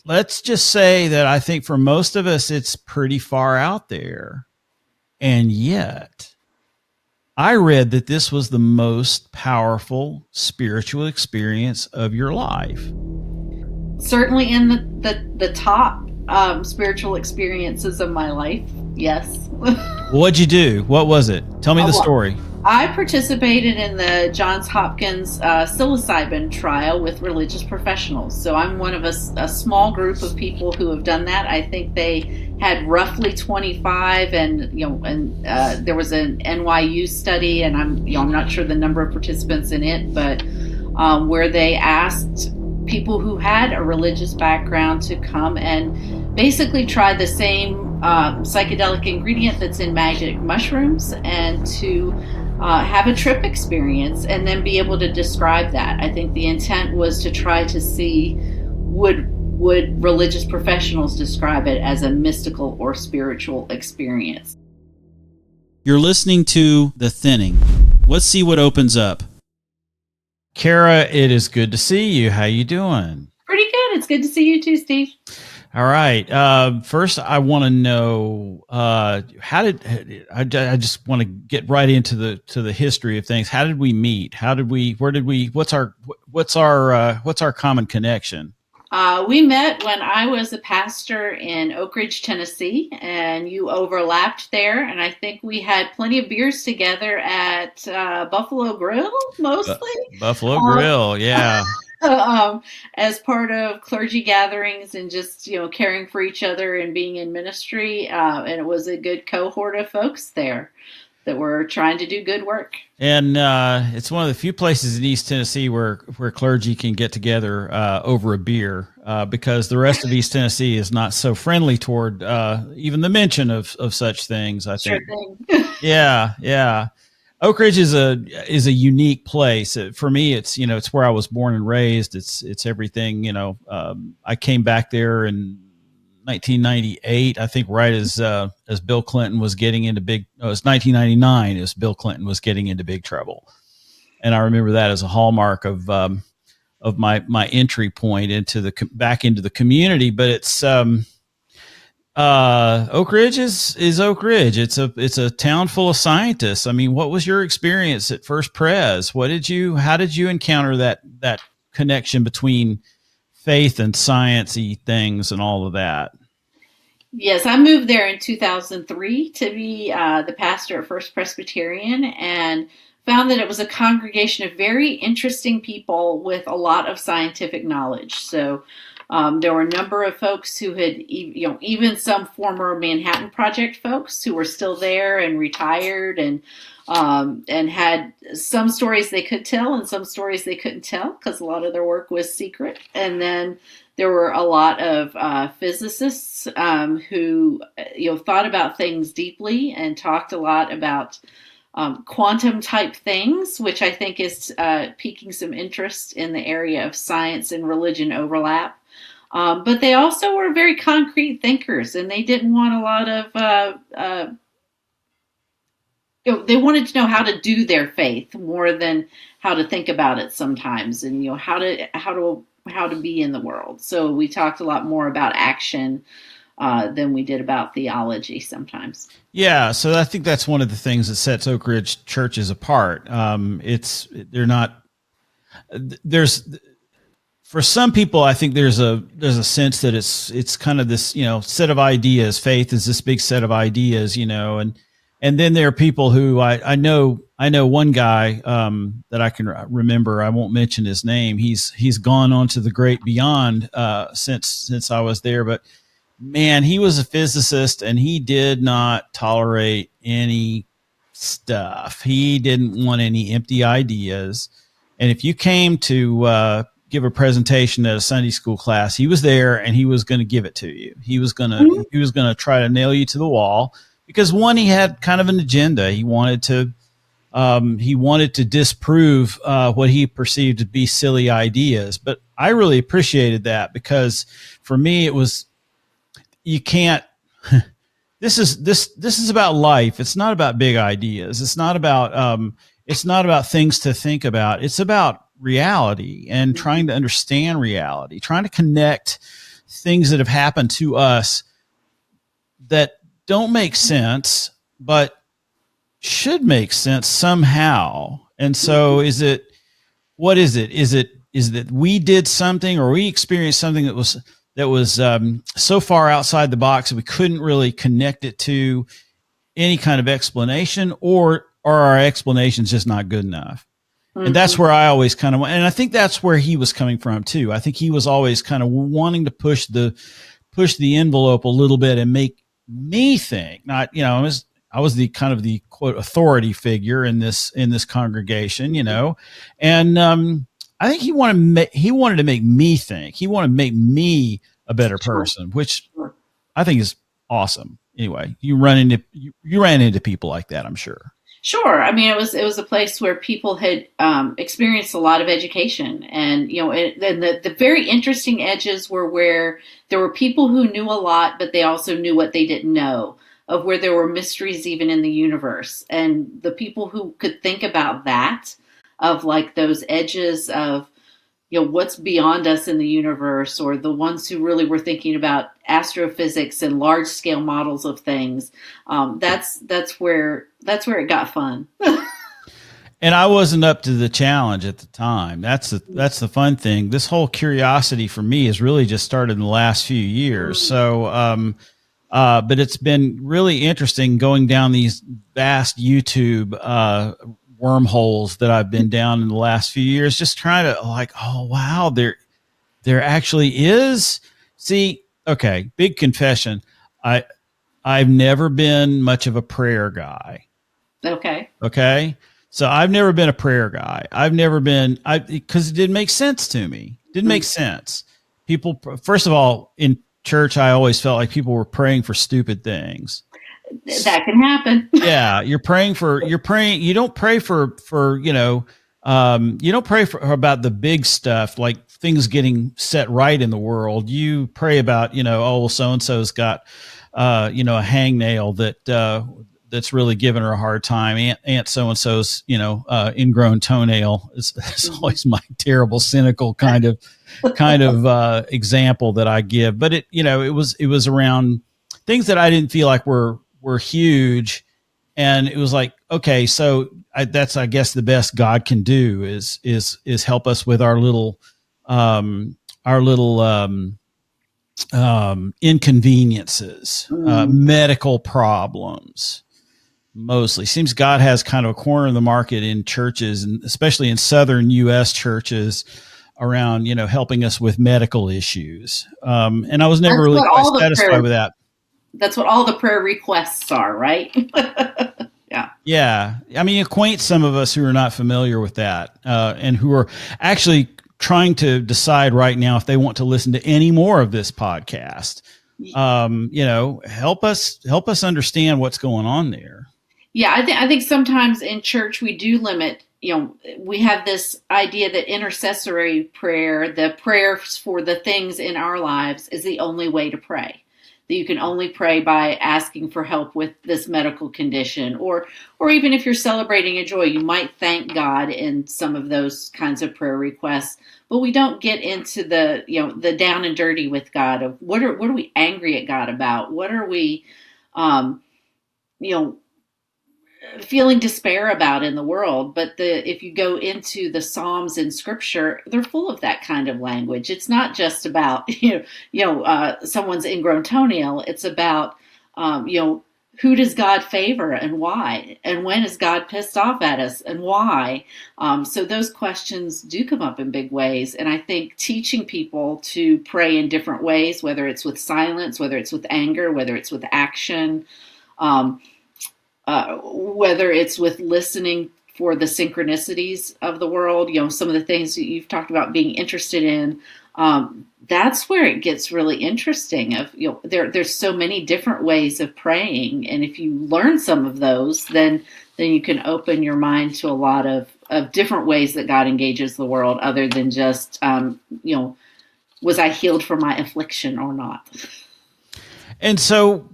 let's just say that I think for most of us, it's pretty far out there. And yet, I read that this was the most powerful spiritual experience of your life. Certainly in the top spiritual experiences of my life. Yes. What'd you do? What was it? Tell me the story. I participated in the Johns Hopkins psilocybin trial with religious professionals. So I'm one of a small group of people who have done that. I think they had roughly 25, and there was an NYU study, and I'm not sure the number of participants in it, but where they asked people who had a religious background to come and basically try the same psychedelic ingredient that's in magic mushrooms, and to have a trip experience and then be able to describe that. I think the intent was to try to see would religious professionals describe it as a mystical or spiritual experience. You're listening to The Thinning. Let's see what opens up. Kerra, it is good to see you. How you doing? Pretty good. It's good to see you too, Steve. All right. First, I want to know I just want to get right into the history of things. How did we meet? What's our common connection? We met when I was a pastor in Oak Ridge, Tennessee, and you overlapped there. And I think we had plenty of beers together at Buffalo Grill, mostly. Buffalo Grill, yeah. As part of clergy gatherings and just, caring for each other and being in ministry. And it was a good cohort of folks there that were trying to do good work. And it's one of the few places in East Tennessee where clergy can get together over a beer, because the rest of East Tennessee is not so friendly toward even the mention of such things, I think. Sure thing. Yeah. Oak Ridge is a unique place. For me, it's where I was born and raised. It's everything. I came back there in 1998, I think, right as Bill Clinton was getting into it was 1999 as Bill Clinton was getting into big trouble, and I remember that as a hallmark of my entry point back into the community. But it's Oak Ridge is Oak Ridge. It's a town full of scientists. I mean, what was your experience at First Pres? How did you encounter that connection between faith and science-y things and all of that? Yes, I moved there in 2003 to be the pastor at First Presbyterian, and found that it was a congregation of very interesting people with a lot of scientific knowledge. So there were a number of folks who had, even some former Manhattan Project folks who were still there and retired, and had some stories they could tell and some stories they couldn't tell because a lot of their work was secret. And then there were a lot of physicists who thought about things deeply and talked a lot about quantum type things, which I think is piquing some interest in the area of science and religion overlap. But they also were very concrete thinkers, and they didn't want a lot of they wanted to know how to do their faith more than how to think about it sometimes, and how to be in the world. So we talked a lot more about action than we did about theology sometimes. Yeah, so I think that's one of the things that sets Oak Ridge churches apart. For some people, I think there's a sense that it's kind of this set of ideas. Faith is this big set of ideas, and then there are people who I know one guy that I can remember. I won't mention his name. He's gone on to the great beyond since I was there, but man, he was a physicist, and he did not tolerate any stuff. He didn't want any empty ideas. And if you came to give a presentation at a Sunday school class, he was there and he was going to give it to you. He was going to try to nail you to the wall because, one, he had kind of an agenda. He wanted to disprove what he perceived to be silly ideas. But I really appreciated that because for me, it was, you can't, this is about life. It's not about big ideas. It's not about things to think about. It's about reality and trying to understand reality, trying to connect things that have happened to us that don't make sense, but should make sense somehow. And so what is it? Is that we did something, or we experienced something that was so far outside the box that we couldn't really connect it to any kind of explanation, or are our explanations just not good enough? And that's where I always kind of, and I think that's where he was coming from too. I think he was always kind of wanting to push the envelope a little bit and make me think. Not, I was the kind of the quote authority figure in this congregation, and I think he wanted to make me think. He wanted to make me a better person, which I think is awesome. Anyway, you ran into people like that, I'm sure. Sure. I mean, it was a place where people had experienced a lot of education, and the very interesting edges were where there were people who knew a lot, but they also knew what they didn't know, of where there were mysteries even in the universe, and the people who could think about that, of like those edges of what's beyond us in the universe, or the ones who really were thinking about astrophysics and large scale models of things. That's where it got fun. And I wasn't up to the challenge at the time. That's the fun thing. This whole curiosity for me has really just started in the last few years. So, but it's been really interesting going down these vast YouTube wormholes that I've been down in the last few years, just trying to oh wow, there actually is. See, okay, big confession. I've never been much of a prayer guy. Okay. So I've never been a prayer guy. I've never been, because it didn't make sense to me. Didn't make sense. People, first of all, in church, I always felt like people were praying for stupid things. That can happen. Yeah. You don't pray for, you don't pray for about the big stuff, like things getting set right in the world. You pray about, so-and-so's got, a hangnail that's really giving her a hard time. Aunt so-and-so's, ingrown toenail is always my terrible, cynical kind of example that I give. But it was around things that I didn't feel like were huge. And it was like, okay, so that's, I guess, the best God can do is help us with our little inconveniences, medical problems. Mostly seems God has kind of a corner of the market in churches, and especially in Southern U.S. churches, around helping us with medical issues. And I was never really quite satisfied with that. That's what all the prayer requests are, right? Yeah. Yeah. I mean, acquaint some of us who are not familiar with that, and who are actually trying to decide right now if they want to listen to any more of this podcast. Help us understand what's going on there. Yeah, I think sometimes in church we do limit. We have this idea that intercessory prayer, the prayers for the things in our lives, is the only way to pray. That you can only pray by asking for help with this medical condition, or even if you're celebrating a joy, you might thank God in some of those kinds of prayer requests. But we don't get into the down and dirty with God of what are we angry at God about? What are we, feeling despair about in the world? But if you go into the Psalms in Scripture, they're full of that kind of language. It's not just about someone's ingrown toenail. It's about who does God favor and why, and when is God pissed off at us and why. So those questions do come up in big ways, and I think teaching people to pray in different ways, whether it's with silence, whether it's with anger, whether it's with action. Whether it's with listening for the synchronicities of the world, some of the things that you've talked about being interested in, that's where it gets really interesting. There's so many different ways of praying, and if you learn some of those, then you can open your mind to a lot of different ways that God engages the world, other than just was I healed from my affliction or not? And so,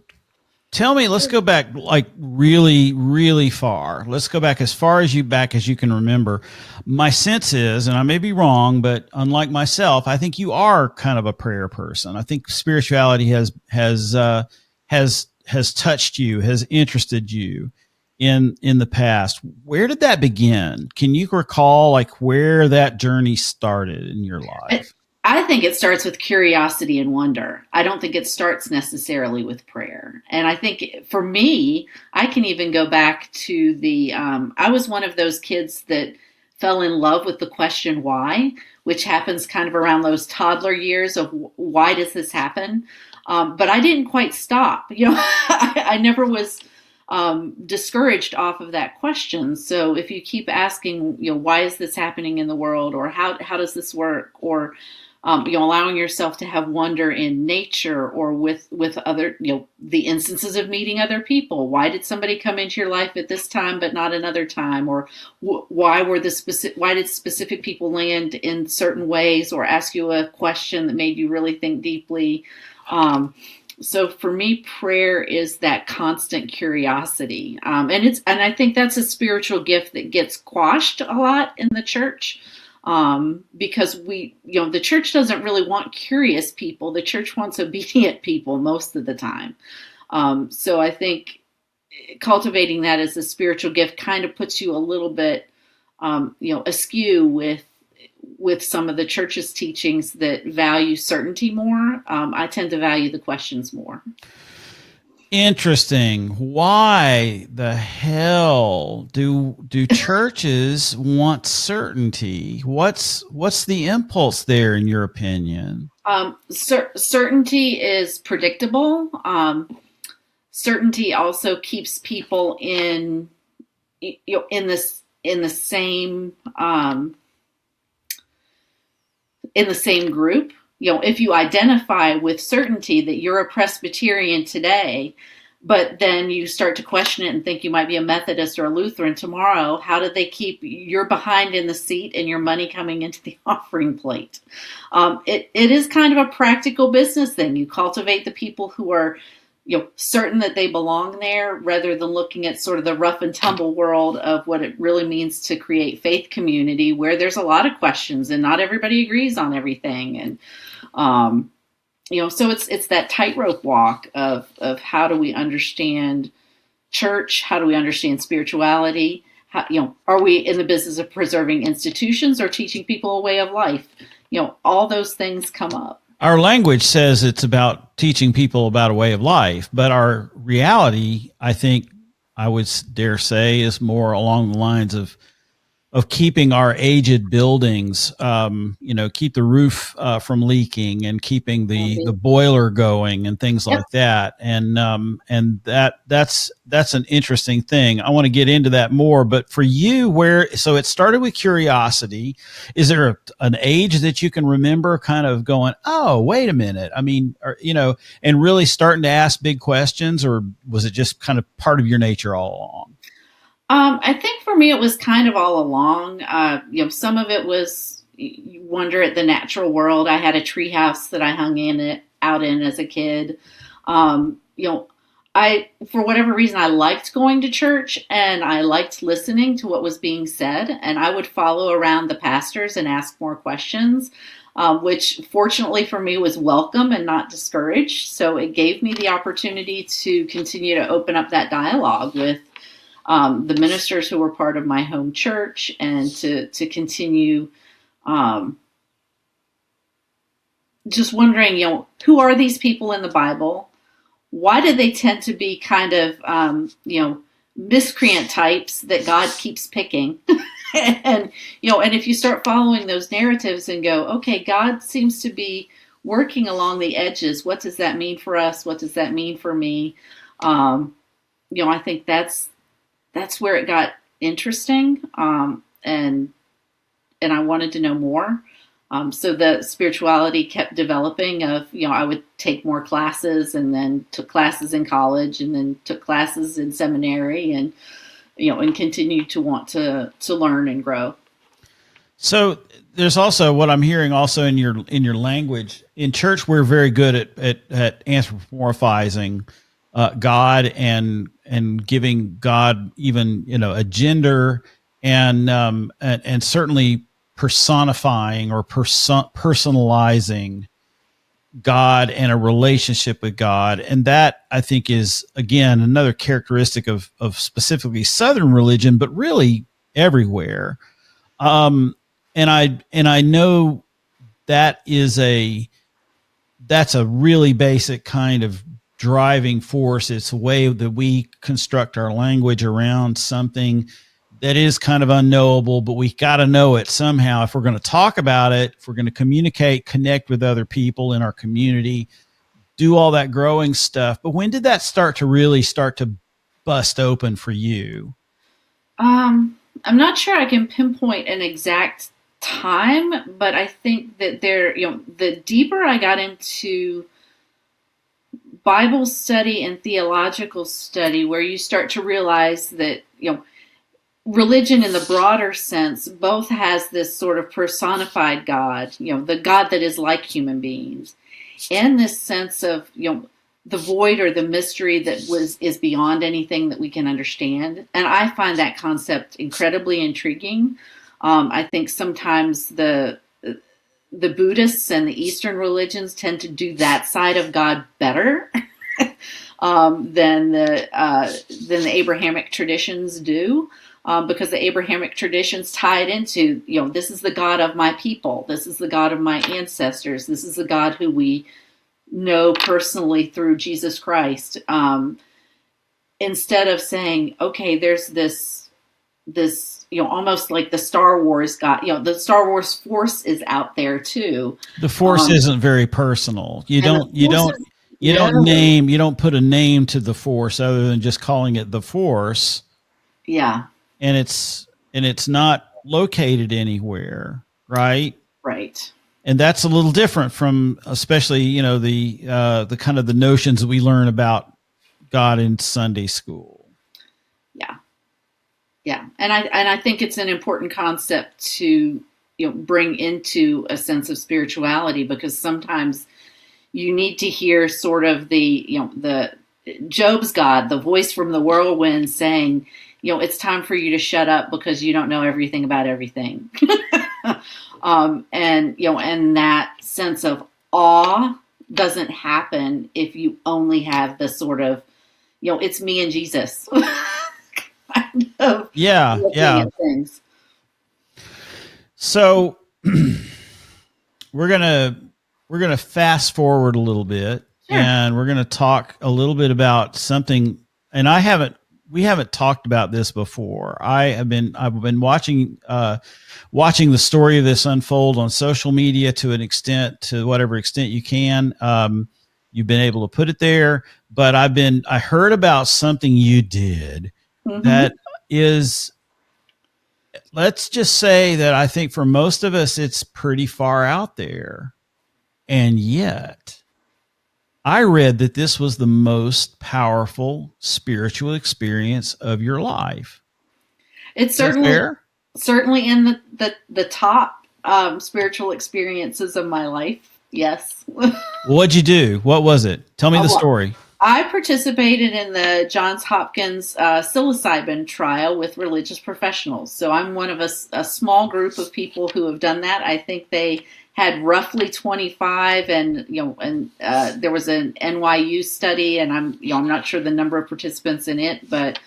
Tell me, let's go back like really, really far. Let's go back as far as you can remember. My sense is, and I may be wrong, but unlike myself, I think you are kind of a prayer person. I think spirituality has touched you, has interested you in the past. Where did that begin? Can you recall like where that journey started in your life? I think it starts with curiosity and wonder. I don't think it starts necessarily with prayer. And I think for me, I can even go back to I was one of those kids that fell in love with the question why, which happens kind of around those toddler years of why does this happen? But I didn't quite stop. I never was discouraged off of that question. So if you keep asking, why is this happening in the world, or how does this work, or allowing yourself to have wonder in nature or with other, the instances of meeting other people. Why did somebody come into your life at this time but not another time? Or why did specific people land in certain ways, or ask you a question that made you really think deeply? So for me, prayer is that constant curiosity, and I think that's a spiritual gift that gets quashed a lot in the church. Because the church doesn't really want curious people. The church wants obedient people most of the time. So I think cultivating that as a spiritual gift kind of puts you a little bit, askew with some of the church's teachings that value certainty more. I tend to value the questions more. Interesting. Why the hell do churches want certainty? What's the impulse there, in your opinion? Certainty is predictable. Certainty also keeps people in the same group. If you identify with certainty that you're a Presbyterian today, but then you start to question it and think you might be a Methodist or a Lutheran tomorrow, how do they keep your behind in the seat and your money coming into the offering plate? It is kind of a practical business thing. You cultivate the people who are certain that they belong there, rather than looking at sort of the rough and tumble world of what it really means to create faith community, where there's a lot of questions and not everybody agrees on everything. And so it's that tightrope walk of how do we understand church? How do we understand spirituality? Are we in the business of preserving institutions or teaching people a way of life? All those things come up. Our language says it's about teaching people about a way of life, but our reality, I think I would dare say, is more along the lines of keeping our aged buildings, keep the roof from leaking, and keeping the boiler going and things like that. And that's an interesting thing. I want to get into that more, but for you, so it started with curiosity. Is there an age that you can remember kind of going, oh, wait a minute. I mean, and really starting to ask big questions, or was it just kind of part of your nature all along? I think for me, it was kind of all along. Some of it was wonder at the natural world. I had a tree house that I hung out in as a kid. For whatever reason, I liked going to church and I liked listening to what was being said. And I would follow around the pastors and ask more questions, which fortunately for me was welcome and not discouraged. So it gave me the opportunity to continue to open up that dialogue with the ministers who were part of my home church, and to continue just wondering, who are these people in the Bible? Why do they tend to be kind of, miscreant types that God keeps picking? And if you start following those narratives and go, okay, God seems to be working along the edges. What does that mean for us? What does that mean for me? I think that's where it got interesting, and I wanted to know more. So the spirituality kept developing. I would take more classes, and then took classes in college, and then took classes in seminary, and and continued to want to learn and grow. So there's also what I'm hearing also in your language. In church, we're very good at anthropomorphizing God and giving God even a gender and certainly personifying or personalizing God and a relationship with God. And that I think is again another characteristic of specifically Southern religion, but really everywhere. Um, and I know that that's a really basic kind of driving force. It's a way that we construct our language around something that is kind of unknowable, but we got to know it somehow. If we're going to talk about it, if we're going to communicate, connect with other people in our community, do all that growing stuff. But when did that start to bust open for you? I'm not sure I can pinpoint an exact time, but I think that the deeper I got into Bible study and theological study, where you start to realize that, religion in the broader sense both has this sort of personified God, the God that is like human beings, and this sense of, the void or the mystery that is beyond anything that we can understand. And I find that concept incredibly intriguing. I think sometimes the Buddhists and the Eastern religions tend to do that side of God better than the Abrahamic traditions do. Because the Abrahamic traditions tie it into, this is the God of my people. This is the God of my ancestors. This is the God who we know personally through Jesus Christ. Instead of saying, okay, there's this, almost like the Star Wars God, the Star Wars Force is out there too. The force isn't very personal. You don't No. you don't put a name to the force other than just calling it the force. Yeah. And it's not located anywhere, right? Right. And that's a little different from especially the kind of the notions that we learn about God in Sunday school. Yeah. Yeah. And I think it's an important concept to, bring into a sense of spirituality, because sometimes you need to hear sort of the Job's God, the voice from the whirlwind saying, it's time for you to shut up because you don't know everything about everything. And that sense of awe doesn't happen if you only have the sort of, it's me and Jesus kind of looking at things. So we're gonna fast forward a little bit. Sure. And we're gonna talk a little bit about something. And we haven't talked about this before. I've been watching the story of this unfold on social media to whatever extent you can. You've been able to put it there, but I heard about something you did that is, let's just say that I think for most of us, it's pretty far out there. And yet I read that this was the most powerful spiritual experience of your life. It's certainly in the top spiritual experiences of my life. Yes. What'd you do? What was it? Tell me the story. I participated in the Johns Hopkins psilocybin trial with religious professionals. So I'm one of a small group of people who have done that. I think they had roughly 25, and there was an NYU study, and I'm not sure the number of participants in it, but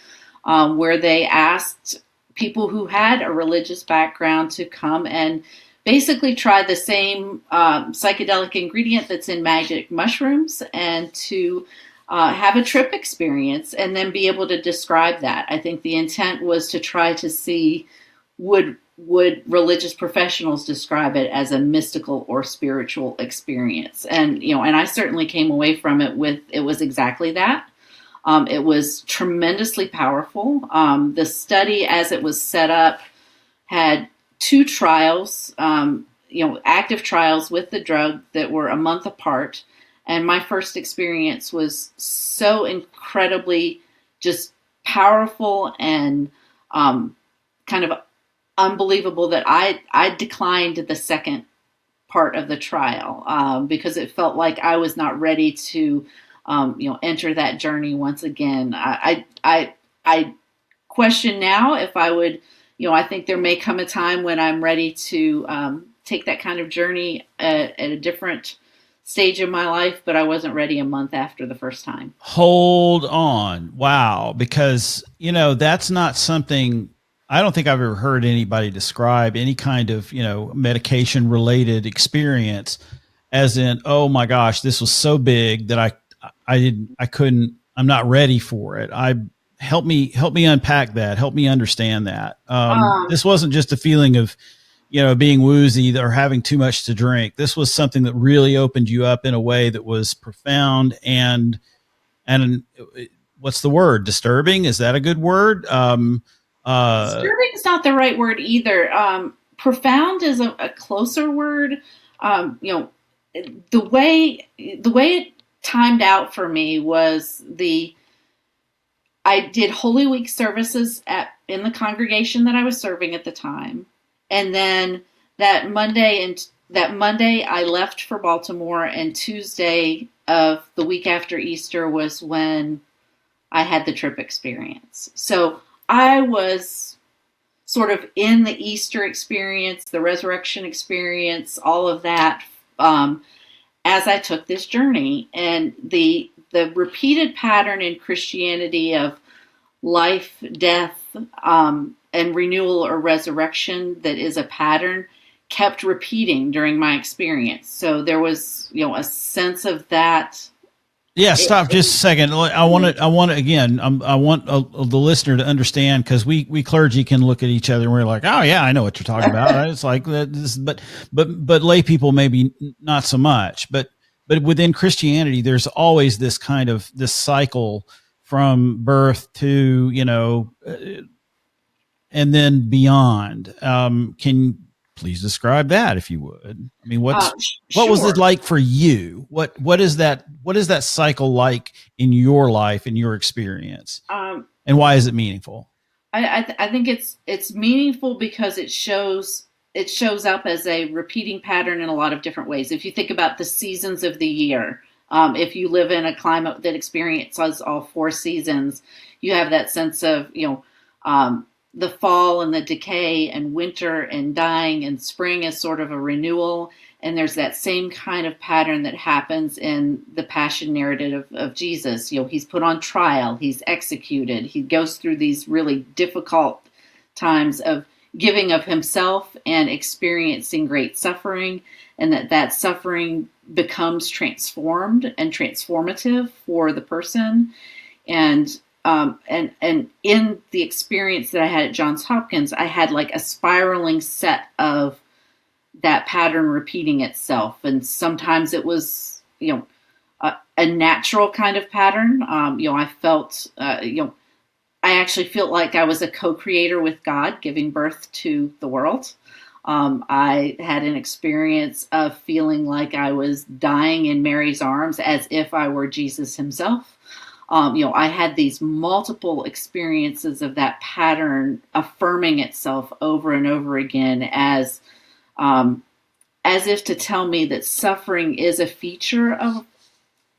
where they asked people who had a religious background to come and basically try the same psychedelic ingredient that's in magic mushrooms, and to have a trip experience and then be able to describe that. I think the intent was to try to see would religious professionals describe it as a mystical or spiritual experience. And I certainly came away from it with, it was exactly that. It was tremendously powerful. The study, as it was set up, had 2 trials, active trials with the drug that were a month apart. And my first experience was so incredibly just powerful and kind of unbelievable that I declined the second part of the trial because it felt like I was not ready to enter that journey once again. I question now if I would, I think there may come a time when I'm ready to take that kind of journey at a different stage of my life, but I wasn't ready a month after the first time. Hold on. Wow. Because, that's not something I don't think I've ever heard anybody describe any kind of, medication related experience as in, oh my gosh, this was so big that I'm not ready for it. Help me unpack that. Help me understand that. Um, This wasn't just a feeling of, being woozy or having too much to drink. This was something that really opened you up in a way that was profound and what's the word? Disturbing? Is that a good word? Disturbing is not the right word either. Profound is a closer word. The way it timed out for me was I did Holy Week services in the congregation that I was serving at the time, and then that Monday I left for Baltimore, and Tuesday of the week after Easter was when I had the trip experience. So I was sort of in the Easter experience, the resurrection experience, all of that, as I took this journey. And the repeated pattern in Christianity of life, death, and renewal or resurrection that is a pattern kept repeating during my experience. So there was, a sense of that. Yeah, stop just a second. I want to again. I want the listener to understand, because we clergy can look at each other and we're like, oh yeah, I know what you're talking about. It's like this, but lay people maybe not so much. But within Christianity, there's always this kind of this cycle from birth to and then beyond. Can you please describe that, if you would? I mean, what was it Sure. like for you? What is that cycle like in your life, in your experience, Um, and why is it meaningful? I think it's meaningful because it shows up as a repeating pattern in a lot of different ways. If you think about the seasons of the year, if you live in a climate that experiences all four seasons, you have that sense of the fall and the decay, and winter and dying, and spring is sort of a renewal. And there's that same kind of pattern that happens in the passion narrative of Jesus. He's put on trial, he's executed, he goes through these really difficult times of giving of himself and experiencing great suffering, and that suffering becomes transformed and transformative for the person. And in the experience that I had at Johns Hopkins, I had like a spiraling set of that pattern repeating itself. And sometimes it was, a natural kind of pattern. I felt, I actually felt like I was a co-creator with God, giving birth to the world. I had an experience of feeling like I was dying in Mary's arms as if I were Jesus himself. I had these multiple experiences of that pattern affirming itself over and over again as if to tell me that suffering is a feature of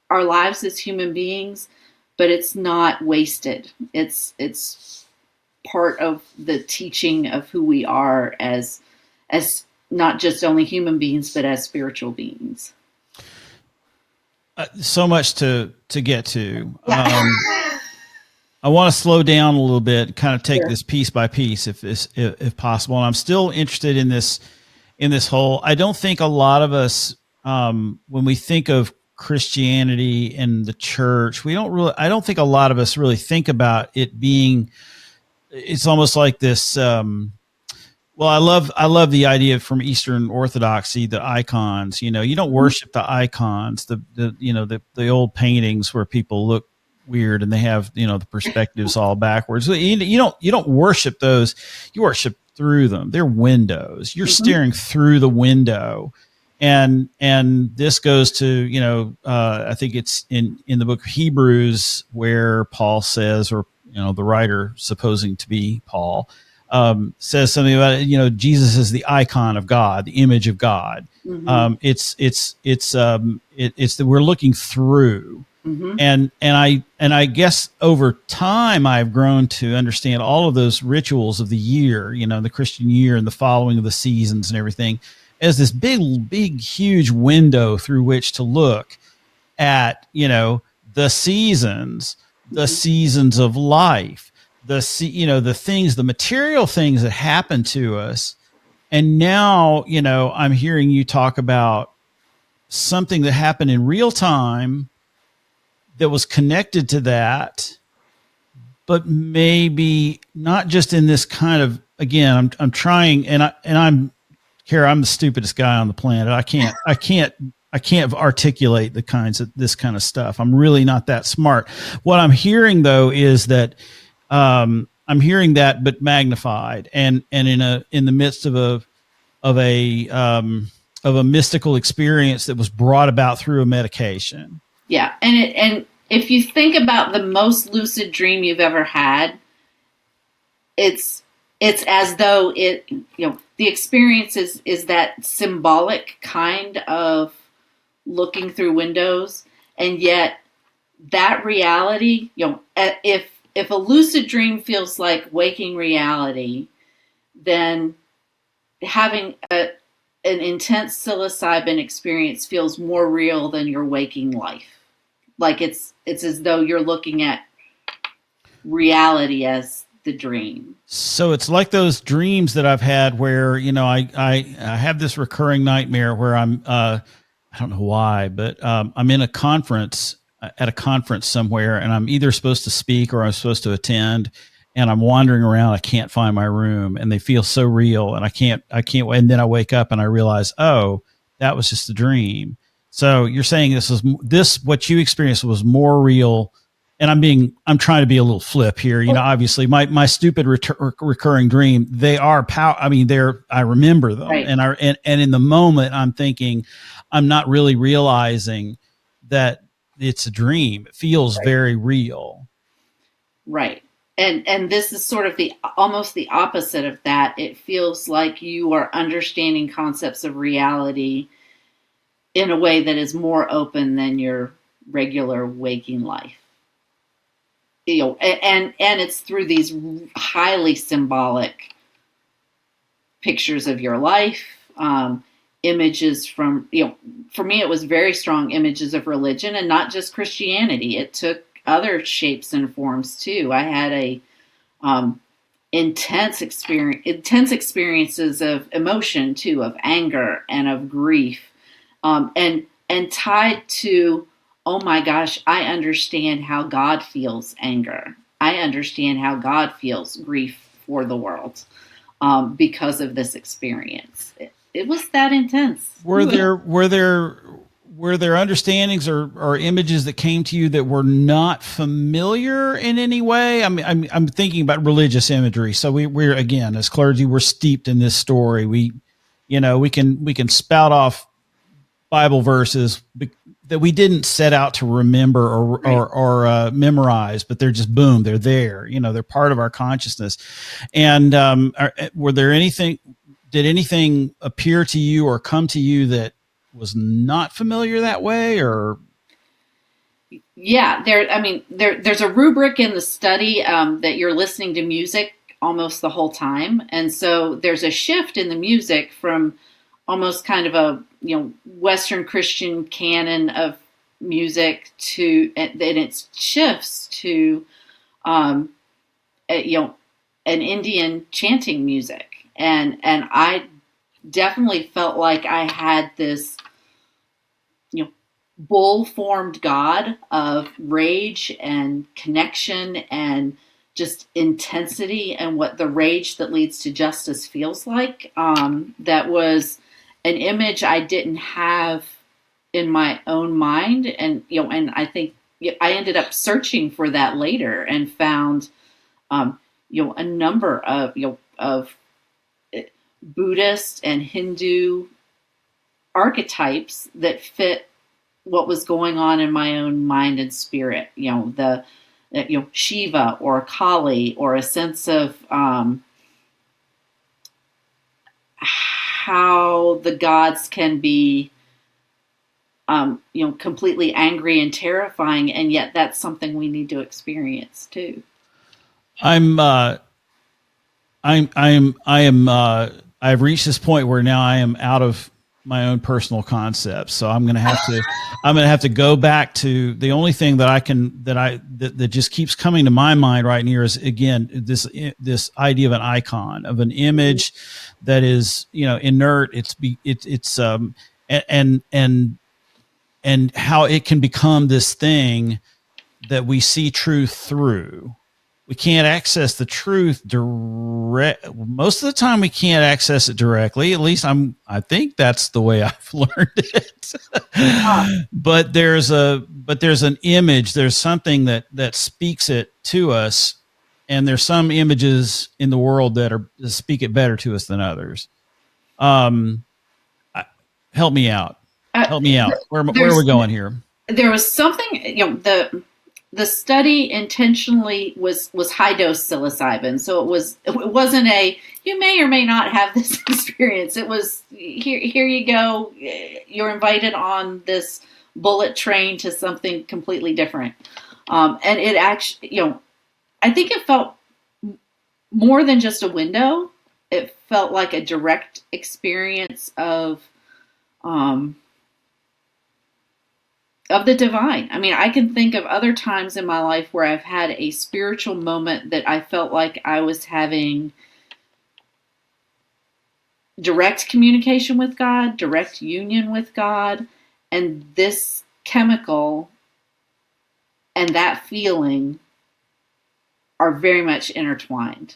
our lives as human beings, but it's not wasted. It's part of the teaching of who we are as not just only human beings, but as spiritual beings. So much to get to. Yeah. I want to slow down a little bit, kind of take Sure. this piece by piece, if possible. And I'm still interested in this whole. I don't think a lot of us, when we think of Christianity and the church, I don't think a lot of us really think about it being. It's almost like this. Well, I love the idea from Eastern Orthodoxy, the icons. You don't worship the icons, the old paintings where people look weird and they have the perspectives all backwards. You don't worship those. You worship through them. They're windows. You're staring through the window, and this goes to I think it's in the book of Hebrews where Paul says, or the writer supposing to be Paul, says something about it. Jesus is the icon of God, the image of God. Mm-hmm. It's that we're looking through. Mm-hmm. And I guess over time I've grown to understand all of those rituals of the year, the Christian year and the following of the seasons and everything, as this big huge window through which to look at, the seasons, the Mm-hmm. seasons of life, the things, the material things that happen to us. And now, I'm hearing you talk about something that happened in real time that was connected to that, but maybe not just in this kind of, again, I'm trying, I'm Kerra, I'm the stupidest guy on the planet. I can't articulate the kinds of this kind of stuff. I'm really not that smart. What I'm hearing though is that I'm hearing that, but magnified, and in the midst of a mystical experience that was brought about through a medication. Yeah, and if you think about the most lucid dream you've ever had, it's it's as though the experience is that symbolic kind of looking through windows, and yet that reality, if a lucid dream feels like waking reality, then having an intense psilocybin experience feels more real than your waking life. Like it's as though you're looking at reality as the dream. So it's like those dreams that I've had where, I have this recurring nightmare where I don't know why, but I'm in a conference, at a conference somewhere, and I'm either supposed to speak or I'm supposed to attend, and I'm wandering around. I can't find my room, and they feel so real, and I can't. And then I wake up and I realize, oh, that was just a dream. So you're saying what you experienced was more real, and I'm trying to be a little flip here. Obviously my stupid recurring dream, they are power. I mean, I remember them, Right. and in the moment I'm thinking, I'm not really realizing that it's a dream. It feels Right. very real. Right. And this is sort of the almost the opposite of that. It feels like you are understanding concepts of reality in a way that is more open than your regular waking life. And it's through these highly symbolic pictures of your life, images from, for me, it was very strong images of religion, and not just Christianity. It took other shapes and forms too. I had a intense experiences of emotion too, of anger and of grief, and tied to, oh my gosh, I understand how God feels anger. I understand how God feels grief for the world, because of this experience. It was that intense. Were there understandings or images that came to you that were not familiar in any way? I mean, I'm thinking about religious imagery. So we're again, as clergy, we're steeped in this story. We can spout off Bible verses that we didn't set out to remember or Right. memorize, but they're just boom, they're there. They're part of our consciousness. And were there anything? Did anything appear to you or come to you that was not familiar that way? Or Yeah, there's a rubric in the study, that you're listening to music almost the whole time, and so there's a shift in the music from almost kind of a Western Christian canon of music to, and it shifts to um, an Indian chanting music, and I definitely felt like I had this bull formed God of rage and connection and just intensity, and what the rage that leads to justice feels like. That was an image I didn't have in my own mind, and I think I ended up searching for that later and found, a number of Buddhist and Hindu archetypes that fit what was going on in my own mind and spirit. Shiva or Kali, or a sense of how the gods can be completely angry and terrifying, and yet that's something we need to experience too. I'm I've reached this point where now I am out of my own personal concepts. So I'm gonna have to go back to the only thing that I can that just keeps coming to my mind right here is again this idea of an icon, of an image that is, inert. And and how it can become this thing that we see truth through. We can't access the truth direct. Most of the time we can't access it directly. At least I think that's the way I've learned it. But there's an image, there's something that speaks it to us. And there's some images in the world that speak it better to us than others. Um, help me out. Help me out. Where are we going here? There was something, the study intentionally was high dose psilocybin, so it wasn't a you may or may not have this experience. It was here you go, you're invited on this bullet train to something completely different, and it actually, I think it felt more than just a window. It felt like a direct experience of the divine. I mean, I can think of other times in my life where I've had a spiritual moment that I felt like I was having direct communication with God, direct union with God, and this chemical and that feeling are very much intertwined.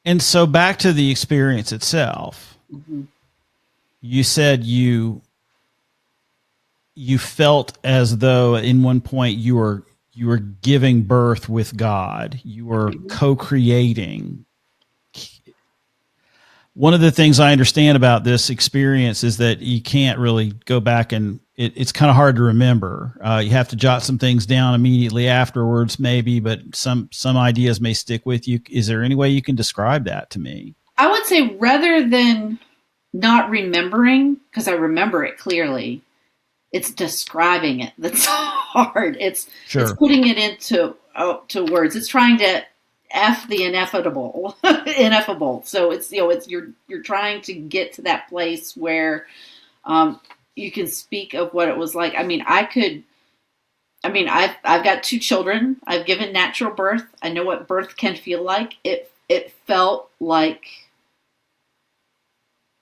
And so back to the experience itself. Mm-hmm. You said you felt as though in one point you were giving birth with God. You were co-creating. One of the things I understand about this experience is that you can't really go back and it's kind of hard to remember. You have to jot some things down immediately afterwards, maybe, but some ideas may stick with you. Is there any way you can describe that to me? I would say rather than not remembering, because I remember it clearly, it's describing it that's hard. It's putting it into to words. It's trying to F the ineffable. So it's you're trying to get to that place where you can speak of what it was like. I mean, I've got 2 children. I've given natural birth. I know what birth can feel like. It felt like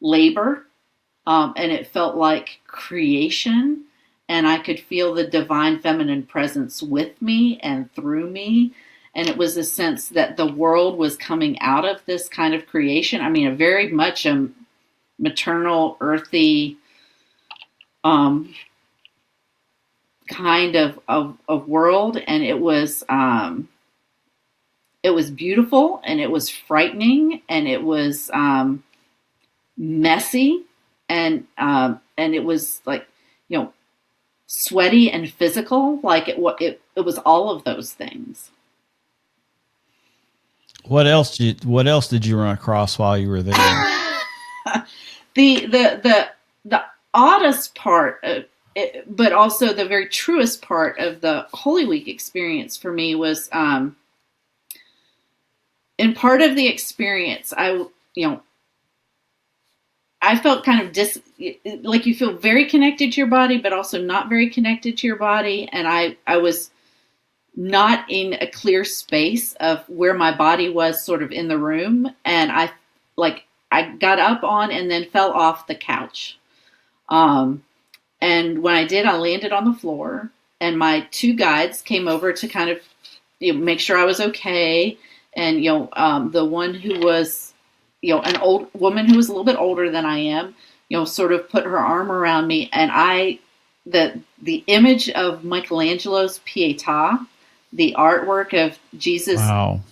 labor, and it felt like creation, and I could feel the divine feminine presence with me and through me, and it was a sense that the world was coming out of this kind of creation. I mean, a very much a maternal, earthy kind of world, and it was beautiful, and it was frightening, and it was messy, and it was like, sweaty and physical. Like it was all of those things. What else did you run across while you were there? The oddest part, but also the very truest part of the Holy Week experience for me was, in part of the experience, I felt kind of like you feel very connected to your body, but also not very connected to your body. And I was not in a clear space of where my body was sort of in the room. And I got up on and then fell off the couch. And when I did, I landed on the floor, and my 2 guides came over to kind of, make sure I was okay. And, the one who was, an old woman who was a little bit older than I am, sort of put her arm around me, and the image of Michelangelo's Pietà, the artwork of Jesus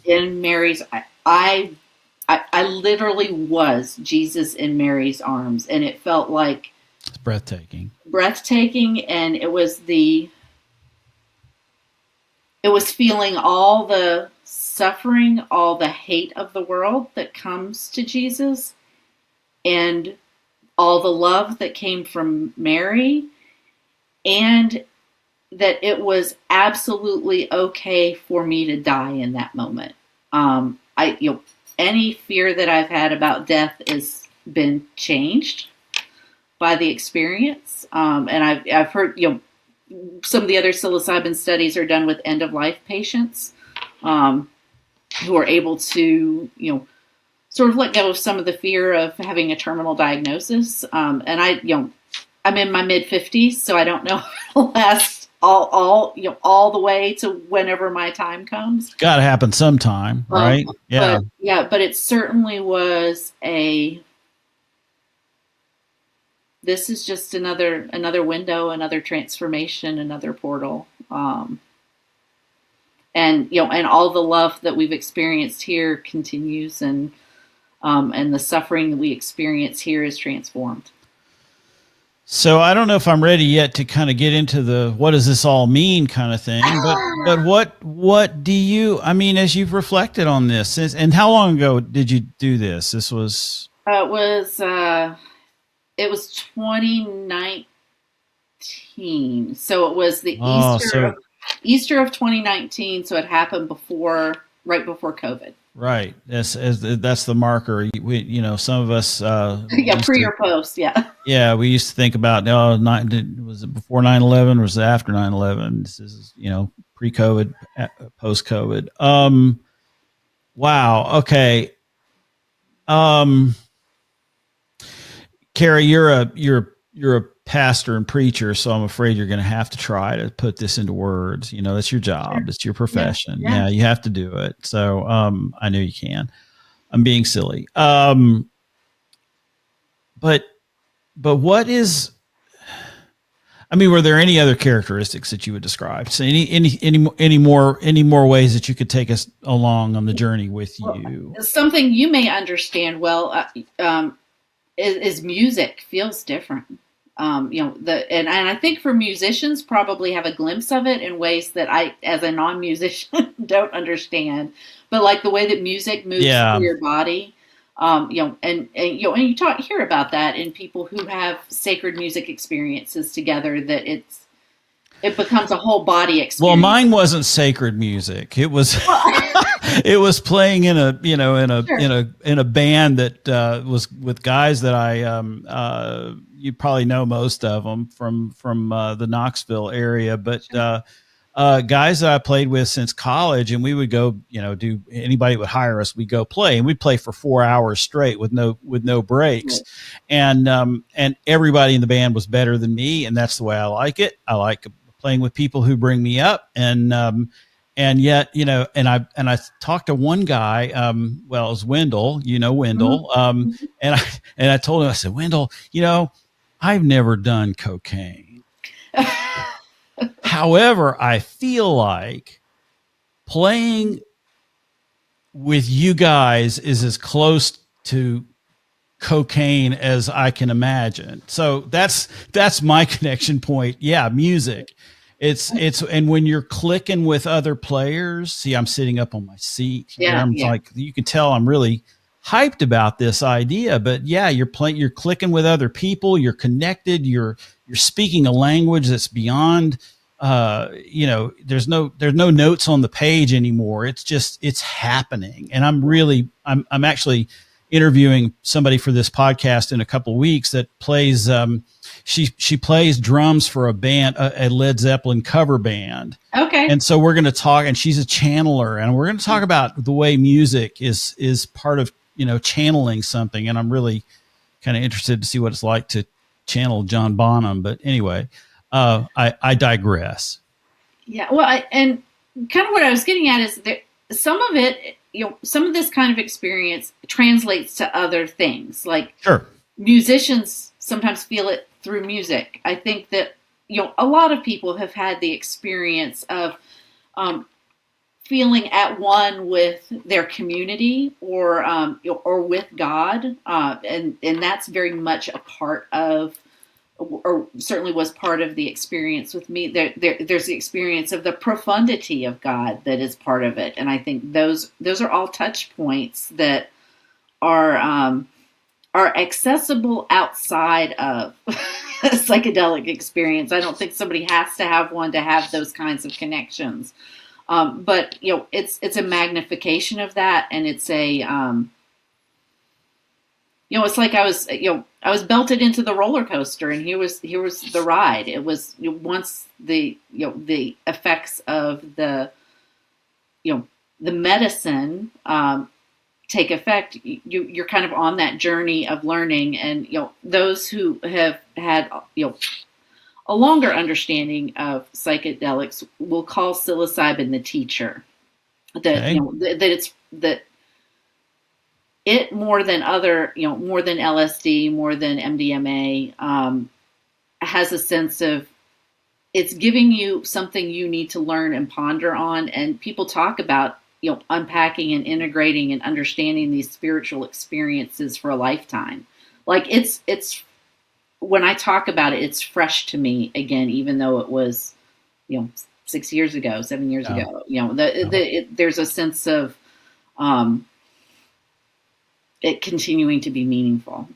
in Mary's, I literally was Jesus in Mary's arms, and it felt like it's breathtaking, and it was feeling all the suffering, all the hate of the world that comes to Jesus, and all the love that came from Mary, and that it was absolutely okay for me to die in that moment. Any fear that I've had about death has been changed by the experience. And I've heard, some of the other psilocybin studies are done with end of life patients, who are able to, sort of let go of some of the fear of having a terminal diagnosis. And I'm in my mid 50s, so I don't know if it'll last all the way to whenever my time comes. Got to happen sometime, right? Yeah. But it certainly was this is just another window, another transformation, another portal. And all the love that we've experienced here continues, and the suffering that we experience here is transformed. So I don't know if I'm ready yet to kind of get into the what does this all mean kind of thing, but what do you, I mean, as you've reflected on this, and how long ago did you do this? This was it was 2019, so it was the Easter of 2019. So it happened right before COVID. Right. That's the marker. Some of us, pre or post. Yeah. Yeah. We used to think about, was it before 9/11 or was it after 9/11? This is, pre-COVID, post-COVID. Wow. Okay. Kerra, you're a pastor and preacher, so I'm afraid you're going to have to try to put this into words. That's your job. It's your profession. Yeah, you have to do it. So I know you can. I'm being silly. But what is? I mean, were there any other characteristics that you would describe? So any more ways that you could take us along on the journey with you? Something you may understand well is music feels different. And I think for musicians probably have a glimpse of it in ways that I, as a non-musician, don't understand. But like the way that music moves through your body, and you hear about that in people who have sacred music experiences together, that it becomes a whole body experience. Well, mine wasn't sacred music. It was it was playing in a band that was with guys that I you probably know most of them from the Knoxville area, but guys that I played with since college, and we would go, do anybody would hire us, we'd go play, and we'd play for 4 hours straight with no breaks. Right. And everybody in the band was better than me. And that's the way I like it. I like playing with people who bring me up. And yet, and I talked to one guy, it was Wendell, Wendell. Mm-hmm. And I told him, I said, Wendell, I've never done cocaine. However, I feel like playing with you guys is as close to cocaine as I can imagine. So that's my connection point. Yeah, music. It's and when you're clicking with other players, see, I'm sitting up on my seat. Like, you can tell I'm really hyped about this idea, but yeah, you're clicking with other people, you're connected, you're speaking a language that's beyond, there's no notes on the page anymore. It's happening. And I'm actually interviewing somebody for this podcast in a couple of weeks that plays, she plays drums for a Led Zeppelin cover band. Okay. And so we're going to talk, and she's a channeler, and we're going to talk about the way music is part of, channeling something. And I'm really kind of interested to see what it's like to channel John Bonham. But anyway, I digress. Yeah. Well, and kind of what I was getting at is that some of it, some of this kind of experience translates to other things. Like, sure, musicians sometimes feel it through music. I think that, a lot of people have had the experience of feeling at one with their community or with God. And that's very much a part of, or certainly was part of the experience with me. There's the experience of the profundity of God that is part of it. And I think those are all touch points that are are accessible outside of a psychedelic experience. I don't think somebody has to have one to have those kinds of connections. But it's a magnification of that, and it's a it's like I was belted into the roller coaster, and here was the ride. It was once the effects of the medicine take effect, you're kind of on that journey of learning. And those who have had a longer understanding of psychedelics will call psilocybin the teacher. That Okay. that it more than more than LSD, more than MDMA, has a sense of, it's giving you something you need to learn and ponder on. And people talk about unpacking and integrating and understanding these spiritual experiences for a lifetime. Like it's when I talk about it, it's fresh to me again, even though it was 6 years ago, 7 years Yeah. ago. There's a sense of it continuing to be meaningful.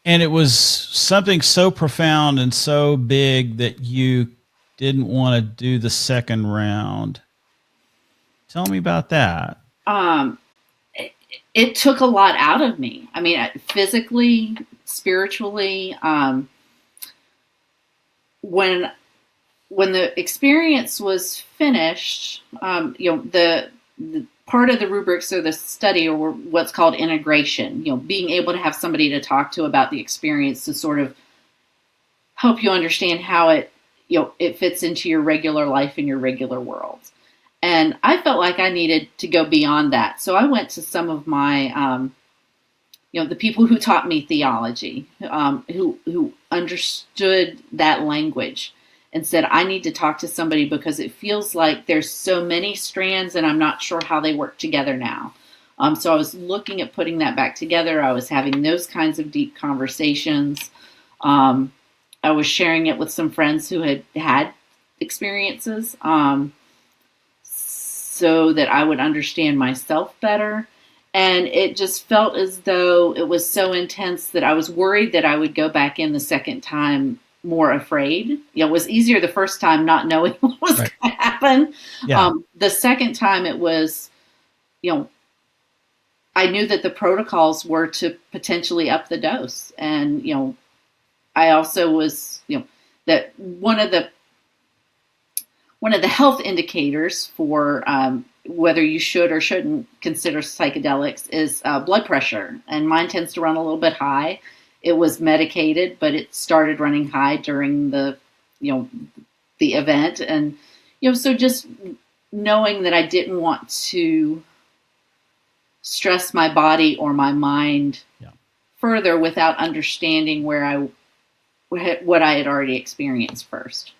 And it was something so profound and so big that you didn't want to do the second round. Tell me about that. Um, it took a lot out of me. I mean, physically, spiritually. When the experience was finished, the part of the rubrics of the study or what's called integration. Being able to have somebody to talk to about the experience to sort of help you understand how it fits into your regular life and your regular world. And I felt like I needed to go beyond that. So I went to some of my, the people who taught me theology, who understood that language, and said, I need to talk to somebody because it feels like there's so many strands and I'm not sure how they work together now. So I was looking at putting that back together. I was having those kinds of deep conversations. I was sharing it with some friends who had had experiences, so that I would understand myself better. And it just felt as though it was so intense that I was worried that I would go back in the second time more afraid. It was easier the first time not knowing what was Right. going to happen. Yeah. The second time it was, I knew that the protocols were to potentially up the dose. And, I also was, that one of the health indicators for whether you should or shouldn't consider psychedelics is blood pressure. And mine tends to run a little bit high. It was medicated, but it started running high during the event. And, so just knowing that I didn't want to stress my body or my mind further without understanding what I had already experienced first.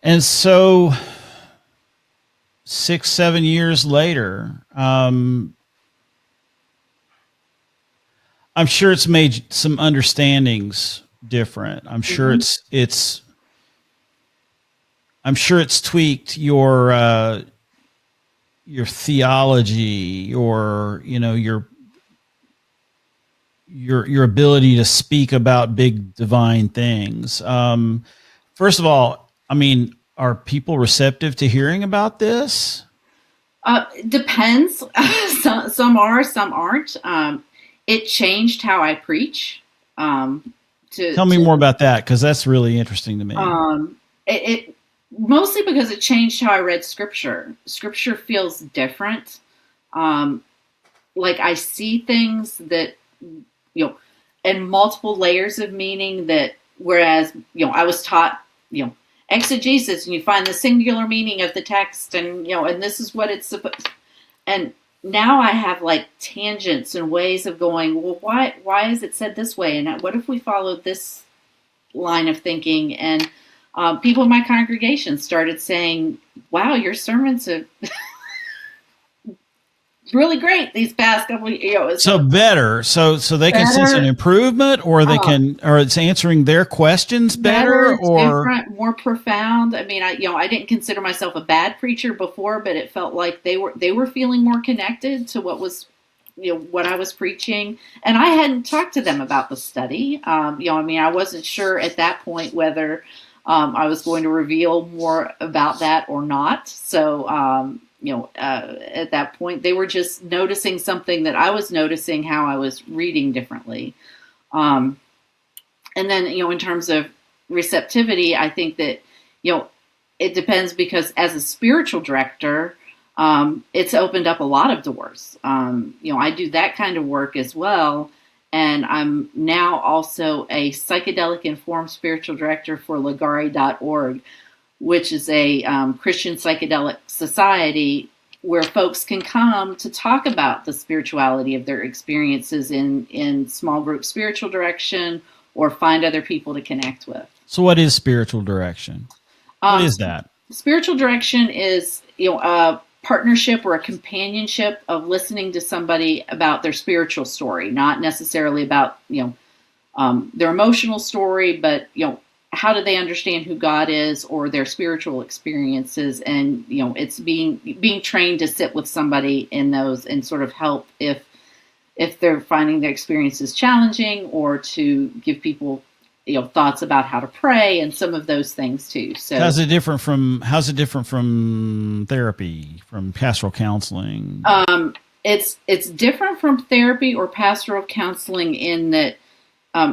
And so 6-7 years later, I'm sure it's made some understandings different. I'm sure it's tweaked your theology, or your ability to speak about big divine things. First of all, I mean, are people receptive to hearing about this? Depends. Some are, some aren't. It changed how I preach. Tell me more about that, because that's really interesting to me. It mostly because it changed how I read scripture. Scripture feels different. Like I see things that, and multiple layers of meaning, that whereas, I was taught, exegesis, and you find the singular meaning of the text, and, and this is what it's supposed, and now I have like tangents and ways of going, well, why is it said this way? And what if we followed this line of thinking? And people in my congregation started saying, wow, your sermons have, really great these past couple of, So better, so they can sense an better, improvement, or they uh, can, or it's answering their questions better, better, or different, more profound. I mean, I didn't consider myself a bad preacher before, but it felt like they were feeling more connected to what was, what I was preaching. And I hadn't talked to them about the study. I mean, I wasn't sure at that point whether I was going to reveal more about that or not. So, at that point, they were just noticing something that I was noticing, how I was reading differently. Um, and then, in terms of receptivity, I think that, it depends, because as a spiritual director, it's opened up a lot of doors. I do that kind of work as well. And I'm now also a psychedelic informed spiritual director for Ligari.org, which is a Christian psychedelic society where folks can come to talk about the spirituality of their experiences in small group spiritual direction, or find other people to connect with. so what is spiritual direction? What Um, is that? Spiritual direction is, a partnership or a companionship of listening to somebody about their spiritual story, not necessarily about, their emotional story, but, how do they understand who God is, or their spiritual experiences. And, it's being trained to sit with somebody in those and sort of help if they're finding their experiences challenging, or to give people, thoughts about how to pray and some of those things too. So How's it different from therapy, from pastoral counseling? it's different from therapy or pastoral counseling in that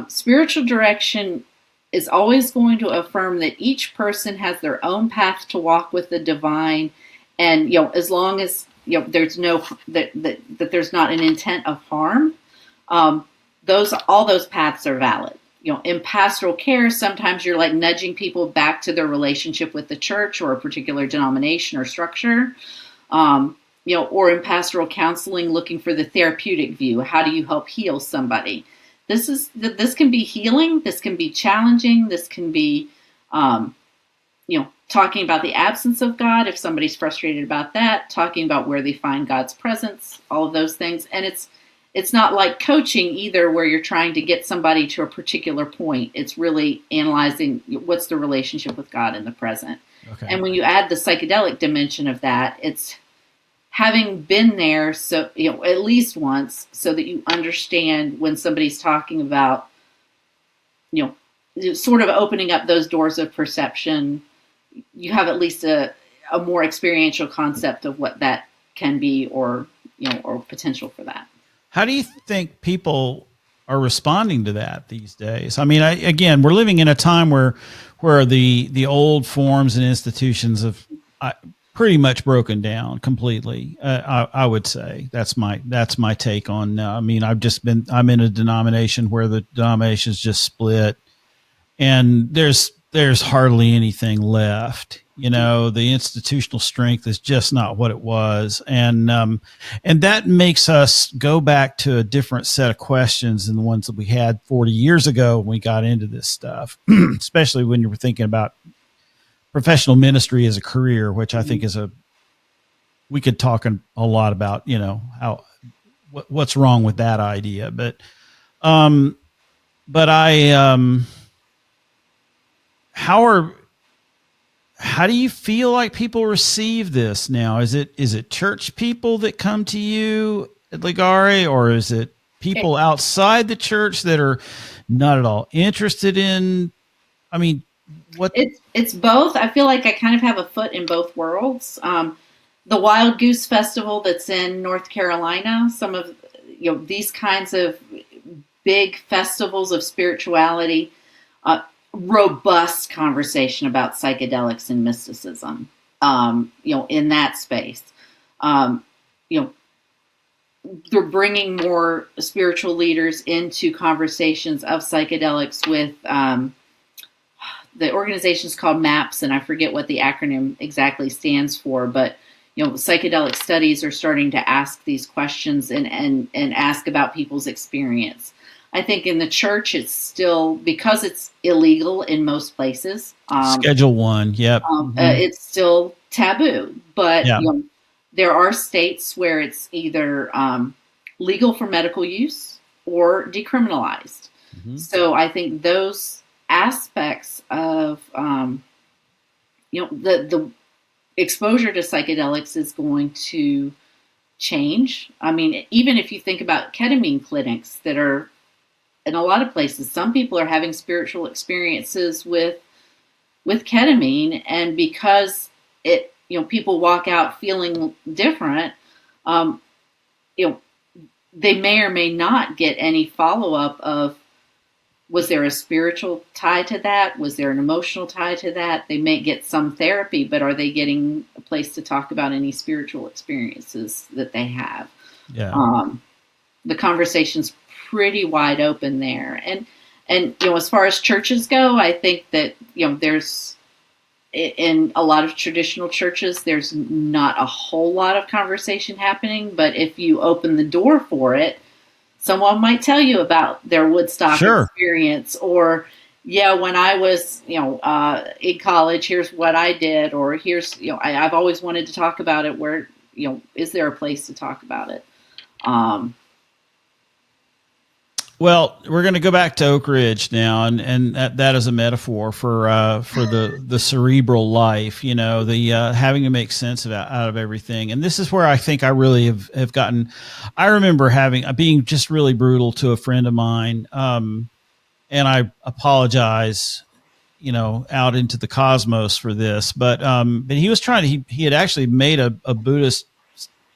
spiritual direction is always going to affirm that each person has their own path to walk with the divine. And, as long as, there's no, that there's not an intent of harm, all those paths are valid. In pastoral care, sometimes you're like nudging people back to their relationship with the church or a particular denomination or structure. Or in pastoral counseling, looking for the therapeutic view. How do you help heal somebody? This can be healing. This can be challenging. This can be, talking about the absence of God, if somebody's frustrated about that, talking about where they find God's presence, all of those things. And it's not like coaching either, where you're trying to get somebody to a particular point. It's really analyzing what's the relationship with God in the present. Okay. And when you add the psychedelic dimension of that, it's having been there, so, at least once, so that you understand when somebody's talking about, sort of opening up those doors of perception, you have at least a more experiential concept of what that can be, or potential for that. How do you think people are responding to that these days? I mean, again, we're living in a time where the old forms and institutions have pretty much broken down completely. I would say that's my take on. I mean, I'm in a denomination where the denomination's just split, and there's hardly anything left. The institutional strength is just not what it was. And that makes us go back to a different set of questions than the ones that we had 40 years ago when we got into this stuff, especially when you were thinking about professional ministry as a career, which I think we could talk a lot about, what's wrong with that idea. But how do you feel like people receive this now? Is it church people that come to you at Ligari, or is it people outside the church that are not at all interested in? I mean, what? It's both. I feel like I kind of have a foot in both worlds. The Wild Goose Festival that's in North Carolina, some of these kinds of big festivals of spirituality, robust conversation about psychedelics and mysticism, in that space. They're bringing more spiritual leaders into conversations of psychedelics with the organization's called MAPS, and I forget what the acronym exactly stands for, but psychedelic studies are starting to ask these questions and ask about people's experience. I think in the church, it's still, because it's illegal in most places. Schedule 1, yep. It's still taboo, but Yeah. There are states where it's either legal for medical use or decriminalized. Mm-hmm. So I think those aspects of the exposure to psychedelics is going to change. I mean, even if you think about ketamine clinics that are in a lot of places, some people are having spiritual experiences with ketamine, and because it, people walk out feeling different, um, you know, they may or may not get any follow up of, was there a spiritual tie to that? Was there an emotional tie to that? They may get some therapy, but are they getting a place to talk about any spiritual experiences that they have? Yeah. The conversation's pretty wide open there. And as far as churches go, I think that, there's, in a lot of traditional churches, there's not a whole lot of conversation happening, but if you open the door for it, someone might tell you about their Woodstock experience, or, when I was, in college, here's what I did, or here's, I've always wanted to talk about it. Where, is there a place to talk about it? Well, we're going to go back to Oak Ridge now, and that is a metaphor for the cerebral life, the having to make sense out of everything. And this is where I think I really have gotten. I remember being just really brutal to a friend of mine, and I apologize, out into the cosmos for this, but he was he had actually made a Buddhist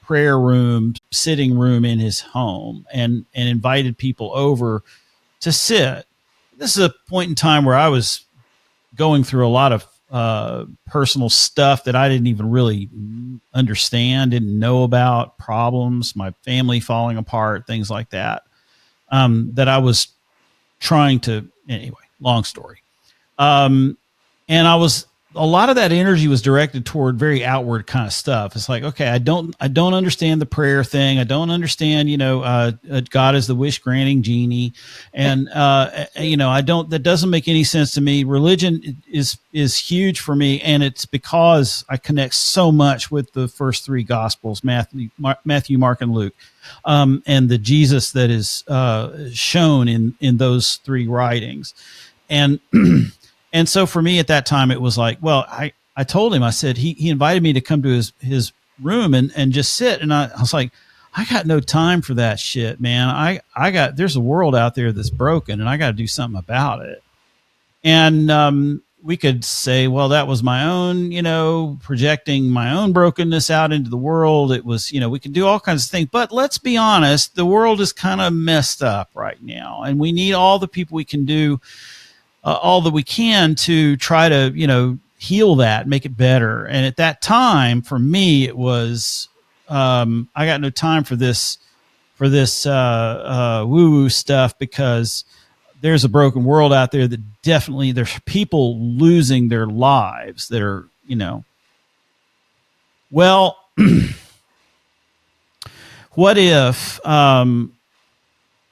prayer room, sitting room in his home, and invited people over to sit. This is a point in time where I was going through a lot of personal stuff that I didn't even really understand, didn't know about, problems, my family falling apart, things like that, that I was trying to, anyway, long story. And a lot of that energy was directed toward very outward kind of stuff. It's like, okay, I don't understand the prayer thing. I don't understand, God is the wish granting genie. And, that doesn't make any sense to me. Religion is huge for me. And it's because I connect so much with the first three gospels, Matthew, Mark, and Luke, and the Jesus that is, shown in those three writings. And, and so for me at that time, it was like, well, I told him, I said, he invited me to come to his room and just sit. And I was like, I got no time for that shit, man. There's a world out there that's broken, and I got to do something about it. And we could say, well, that was my own, projecting my own brokenness out into the world. It was, we can do all kinds of things, but let's be honest, the world is kind of messed up right now, and we need all the people we can do, all that we can to try to, heal that, make it better. And at that time, for me, it was, I got no time for this woo-woo stuff, because there's a broken world out there that definitely, there's people losing their lives that are, well, what if,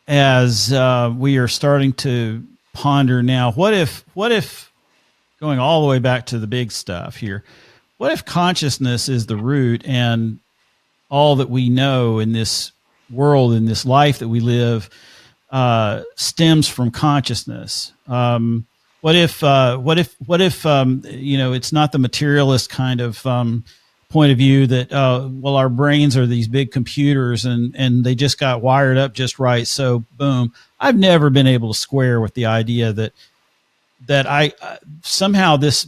as we are starting to ponder now, what if going all the way back to the big stuff here, what if consciousness is the root, and all that we know in this world, in this life that we live, stems from consciousness? What if it's not the materialist kind of point of view that well, our brains are these big computers, and they just got wired up just right, so boom. I've never been able to square with the idea that I somehow this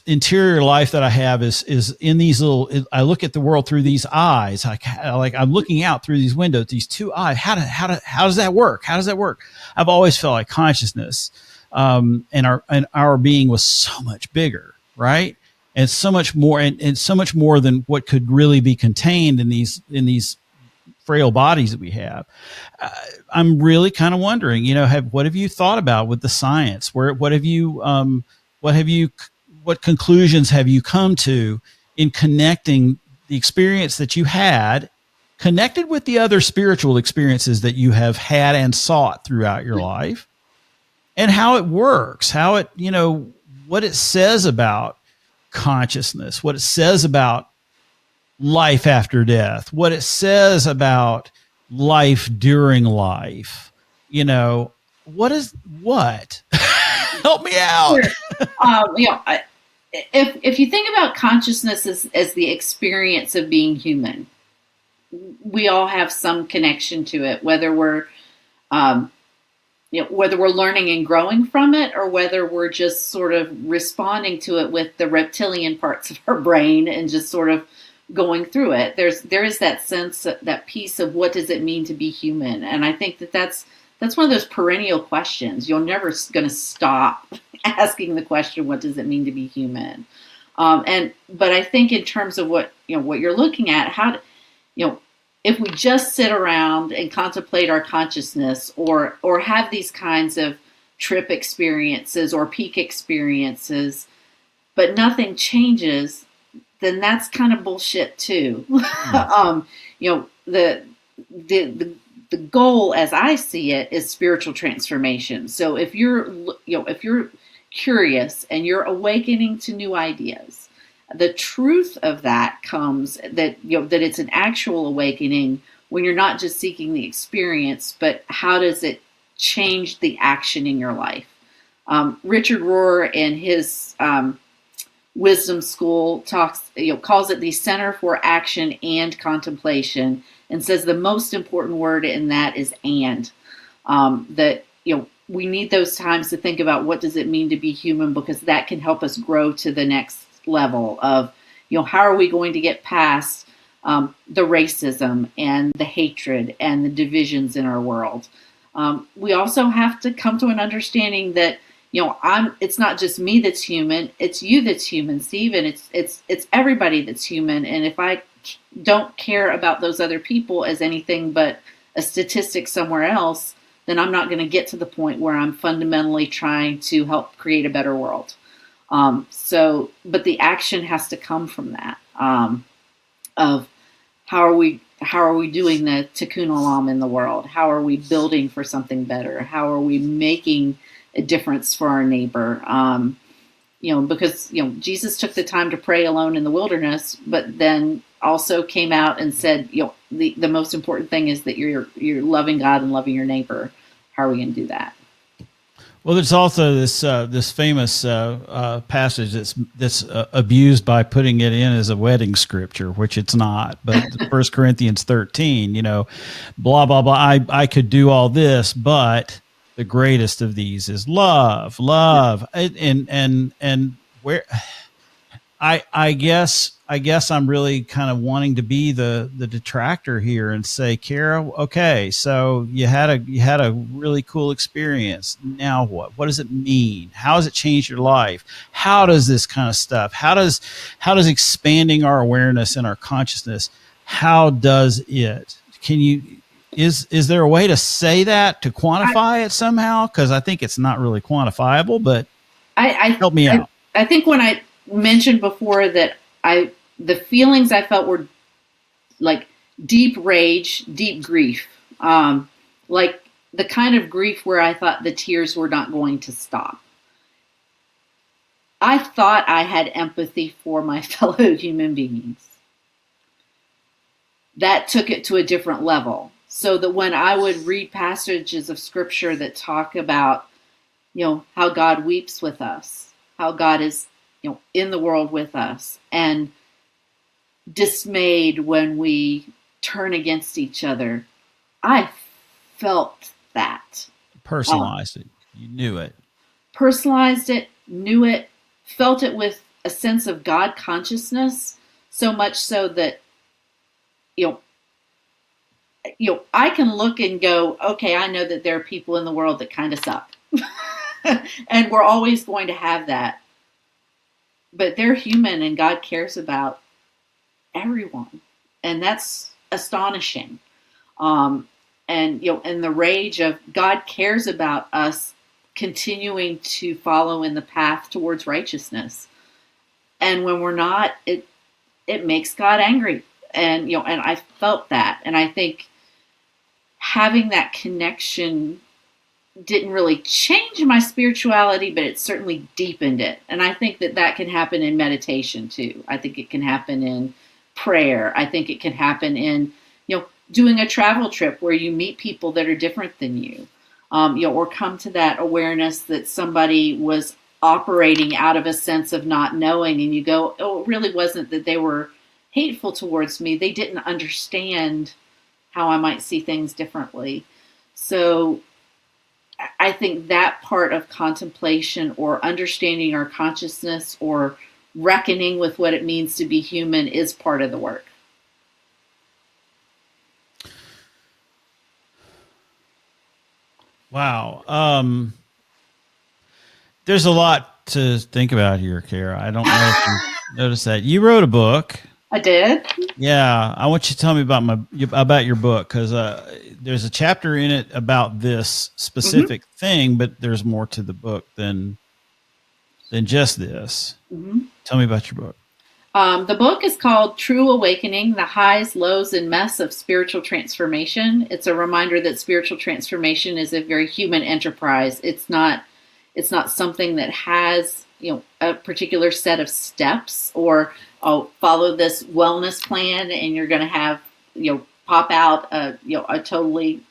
interior life that I have is in these little. I look at the world through these eyes, like I'm looking out through these windows, these two eyes. How does that work? How does that work? I've always felt like consciousness, and our being was so much bigger, right? And so much more, and so much more than what could really be contained in these frail bodies that we have. I'm really kind of wondering, what have you thought about with the science? What conclusions have you come to in connecting the experience that you had, connected with the other spiritual experiences that you have had and sought throughout your life, and how it works, how it, what it says about consciousness, what it says about life after death, what it says about life during life. You know, what? Help me out. Sure. If you think about consciousness as the experience of being human, we all have some connection to it, whether we're um, whether we're learning and growing from it, or whether we're just sort of responding to it with the reptilian parts of our brain and just sort of going through it. There is that sense, that piece of what does it mean to be human, and I think that's one of those perennial questions. You're never going to stop asking the question, what does it mean to be human? But I think in terms of what you're looking at, if we just sit around and contemplate our consciousness, or have these kinds of trip experiences or peak experiences, but nothing changes, then that's kind of bullshit too. The the goal, as I see it, is spiritual transformation. So if you're curious and you're awakening to new ideas, the truth of that comes that that it's an actual awakening when you're not just seeking the experience, but how does it change the action in your life? Richard Rohr, in his Wisdom School, calls it the Center for Action and Contemplation, and says the most important word in that is "and." That we need those times to think about what does it mean to be human, because that can help us grow to the next level of how are we going to get past the racism and the hatred and the divisions in our world. We also have to come to an understanding that it's not just me that's human, it's you that's human, Steve, and it's everybody that's human. And if I don't care about those other people as anything but a statistic somewhere else, then I'm not going to get to the point where I'm fundamentally trying to help create a better world. But the action has to come from that, of how are we doing the tikkun olam in the world? How are we building for something better? How are we making a difference for our neighbor? Because Jesus took the time to pray alone in the wilderness, but then also came out and said, the most important thing is that you're loving God and loving your neighbor. How are we going to do that? Well, there's also this famous passage that's abused by putting it in as a wedding scripture, which it's not. But 1 Corinthians 13, blah blah blah. I could do all this, but the greatest of these is love, and where I guess I'm really kind of wanting to be the detractor here and say, Kerra, okay, so you had a really cool experience. Now what? What does it mean? How has it changed your life? How does this kind of stuff? How does expanding our awareness and our consciousness? How does it? Is there a way to say that, to quantify it somehow? Because I think it's not really quantifiable, but help me out. I think when I mentioned before that the feelings I felt were like deep rage, deep grief, like the kind of grief where I thought the tears were not going to stop. I thought I had empathy for my fellow human beings. That took it to a different level. So that when I would read passages of scripture that talk about, how God weeps with us, how God is, in the world with us, and dismayed when we turn against each other, I felt that. Personalized it. You knew it. Personalized it, knew it, felt it with a sense of God consciousness, so much so that, I can look and go, okay, I know that there are people in the world that kind of suck. And we're always going to have that. But they're human, and God cares about everyone. And that's astonishing. And the rage of God cares about us continuing to follow in the path towards righteousness. And when we're not, it makes God angry. And, and I felt that. And I think having that connection didn't really change my spirituality, but it certainly deepened it. And I think that can happen in meditation too. I think it can happen in prayer. I think it can happen in, doing a travel trip where you meet people that are different than you, or come to that awareness that somebody was operating out of a sense of not knowing, and you go, oh, it really wasn't that they were hateful towards me. They didn't understand how I might see things differently. So I think that part of contemplation, or understanding our consciousness, or reckoning with what it means to be human, is part of the work. Wow. There's a lot to think about here, Kerra. I don't know if you noticed that. You wrote a book. I did. Yeah, I want you to tell me about your book, because there's a chapter in it about this specific thing, but there's more to the book than just this. Tell me about your book. The book is called True Awakening: The Highs, Lows, and Mess of Spiritual Transformation. It's a reminder that spiritual transformation is a very human enterprise. It's not something that has, a particular set of steps, or follow this wellness plan and you're going to have, pop out a totally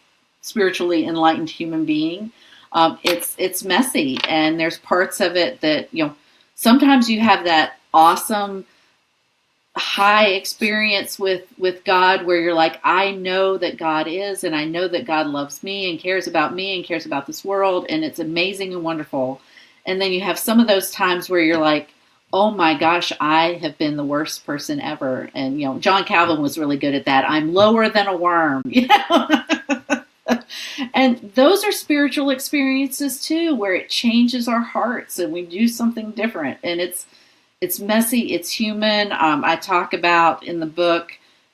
spiritually enlightened human being. It's messy, and there's parts of it that, sometimes you have that awesome high experience with God where you're like, I know that God is, and I know that God loves me and cares about this world, and it's amazing and wonderful. And then you have some of those times where you're like, oh my gosh, I have been the worst person ever. And, John Calvin was really good at that. I'm lower than a worm, And those are spiritual experiences too, where it changes our hearts and we do something different. And it's messy. It's human. I talk about in the book,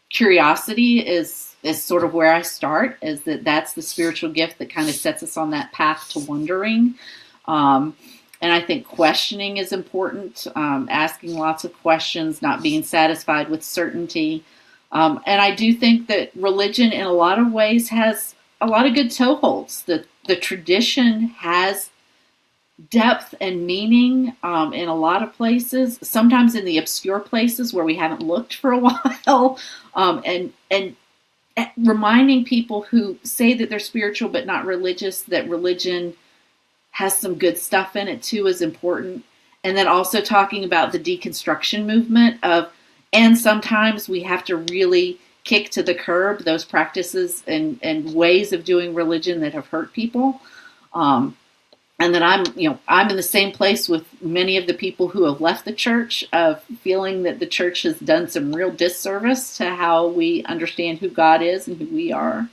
curiosity is sort of where I start, is that's the spiritual gift that kind of sets us on that path to wondering. And I think questioning is important, asking lots of questions, not being satisfied with certainty. And I do think that religion in a lot of ways has a lot of good toeholds. The tradition has depth and meaning in a lot of places, sometimes in the obscure places where we haven't looked for a while, and reminding people who say that they're spiritual but not religious that religion has some good stuff in it too is important. And then also talking about the deconstruction movement and sometimes we have to really kick to the curb those practices and ways of doing religion that have hurt people. And that I'm in the same place with many of the people who have left the church, of feeling that the church has done some real disservice to how we understand who God is and who we are.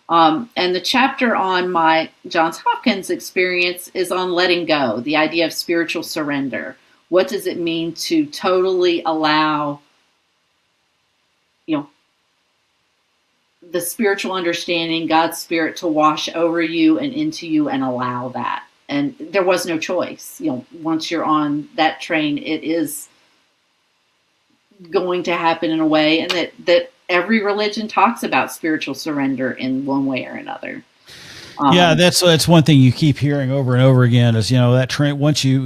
And the chapter on my Johns Hopkins experience is on letting go, the idea of spiritual surrender. What does it mean to totally allow, the spiritual understanding, God's spirit, to wash over you and into you, and allow that? And there was no choice. Once you're on that train, it is going to happen in a way, and that every religion talks about spiritual surrender in one way or another. Yeah, that's one thing you keep hearing over and over again is, that train, once you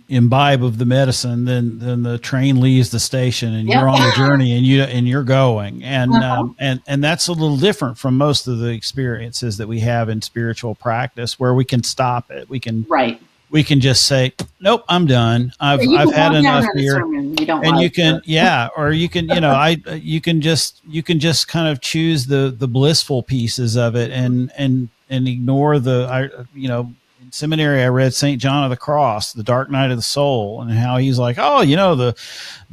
imbibe of the medicine, then the train leaves the station and you're on the journey and you're going. And, and that's a little different from most of the experiences that we have in spiritual practice, where we can stop it. We can just say, nope, I'm done. I've had enough here. And you can, or you can, you can just kind of choose the blissful pieces of it and ignore in seminary, I read St. John of the Cross, The Dark Night of the Soul, and how he's like, the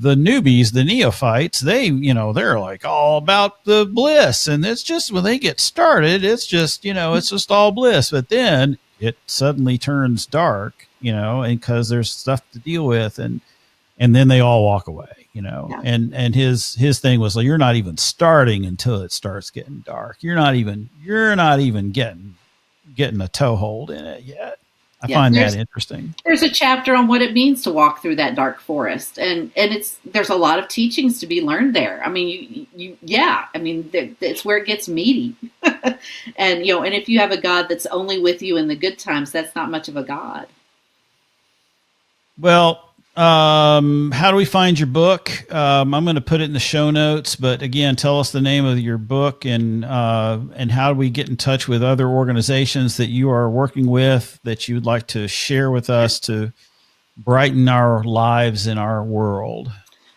newbies, the neophytes, they're like all about the bliss. And it's just, when they get started, it's just, it's just all bliss. But then it suddenly turns dark, and because there's stuff to deal with, and then they all walk away, and his thing was like, you're not even starting until it starts getting dark. You're not even getting a toehold in it yet. I find that interesting. There's a chapter on what it means to walk through that dark forest, and there's a lot of teachings to be learned there. I mean, it's where it gets meaty. And and if you have a God that's only with you in the good times, that's not much of a God. Well, How do we find your book? I'm going to put it in the show notes, but again, tell us the name of your book and how do we get in touch with other organizations that you are working with that you would like to share with us to brighten our lives in our world.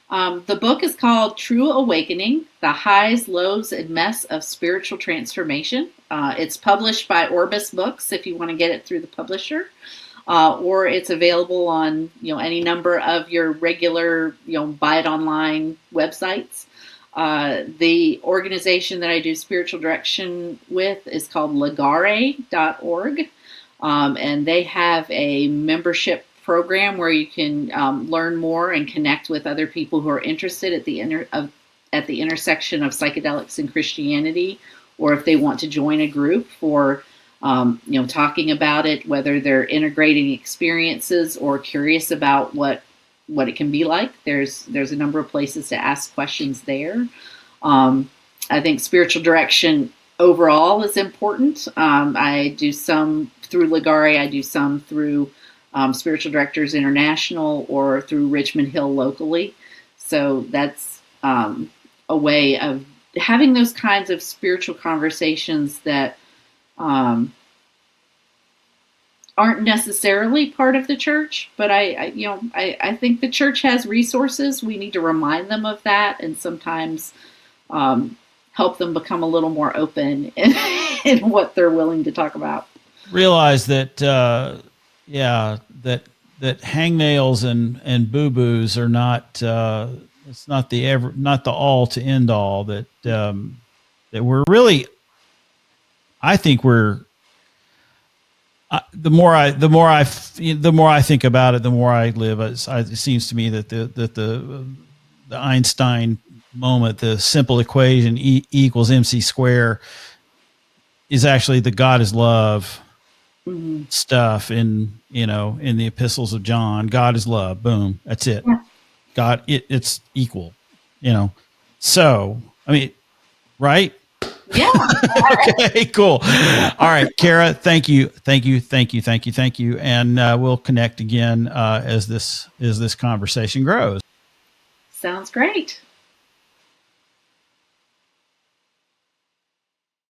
The book is called True Awakening: The Highs, Lows, and Mess of Spiritual Transformation. It's published by Orbis Books if you want to get it through the publisher. Or it's available on any number of your regular buy it online websites. The organization that I do spiritual direction with is called Ligare.org, and they have a membership program where you can learn more and connect with other people who are interested at the intersection of psychedelics and Christianity, or if they want to join a group for talking about it, whether they're integrating experiences or curious about what it can be like. There's a number of places to ask questions there. I think spiritual direction overall is important. I do some through Ligare. I do some through Spiritual Directors International or through Richmond Hill locally. So that's a way of having those kinds of spiritual conversations that aren't necessarily part of the church, but I think the church has resources. We need to remind them of that, and sometimes help them become a little more open in what they're willing to talk about. Realize that, that hangnails and boo-boos are not, it's not not the all to end all. That we're really, I think we're. The more I think about it, the more I live. It seems to me that the Einstein moment, the simple equation E equals MC square, is actually the God is love stuff in the epistles of John. God is love. Boom. That's it. Yeah. God, it's equal. So I mean, right? Yeah. Okay, cool. All right, Kerra, thank you. And we'll connect again as this conversation grows. Sounds great.